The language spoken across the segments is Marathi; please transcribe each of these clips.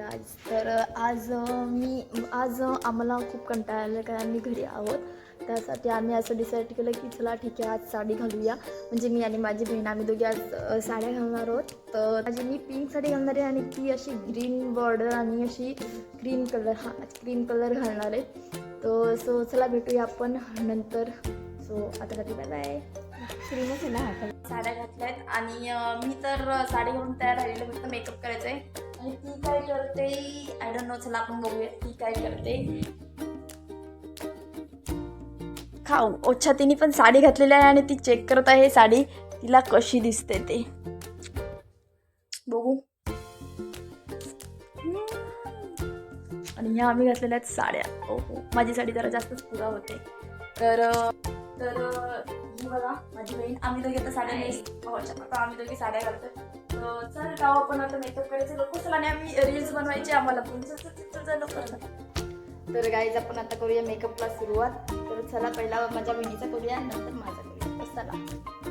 गाईज. तर आज आम्हाला खूप कंटाळा आला कारण आम्ही घरी आहोत. त्यासाठी आम्ही असं डिसाईड केलं की चला ठीक आहे आज साडी घालूया. म्हणजे मी आणि माझी बहीण आम्ही दोघी आज साड्या घालणार आहोत. तर माझी मी पिंक साडी घालणार आहे आणि ती अशी ग्रीन बॉर्डर आणि अशी क्रीम कलर घालणार आहे. तर सो चला भेटूया आपण नंतर. सो आता बाय बाय. क्रीमच आहे ना. साड्या घातल्यात आणि मी तर साडी घालून तयार राहिलेलं, फक्त मेकअप करायचं आहे. आणि ती काय करते आय डोंट नो. चला आपण बघूया ती काय करते. खाऊ ओच्छा तिने पण साडी घातलेली आहे आणि ती चेक करत आहे साडी तिला कशी दिसते ते. बघू. आणि ह्या आम्ही घातलेल्या आहेत साड्या. हो माझी साडी जरा जास्तच पुरा होते. तर ही बघा माझी बहीण. आम्ही दोघी आता साड्या आता आम्ही दोघी साड्या घालतो. तर चल जाऊ आपण आता मेकअप करायचे लोक. चला आणि आम्ही रील्स बनवायचे आम्हाला पण. तर गाईज आपण आता करूया मेकअपला सुरुवात. तर चला पहिला माझ्या बहिणीचा करूया नंतर माझा करूया. तर चला.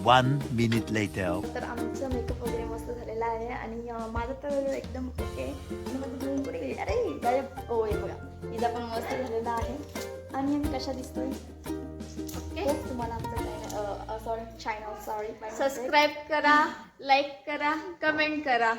One minute later. तर आमचा मेकअप वगैरे मस्त झालेला आहे आणि माझं तर एकदम ओके. आणि माझी बहीण कुठे गेली? अरे गायब. हो हे बघा हिचा पण मस्त झालेला आहे. आणि आम्ही कशा दिसतोय ओके. तुम्हाला आमचं चॅनल सॉरी सबस्क्राईब करा, लाईक करा, कमेंट करा.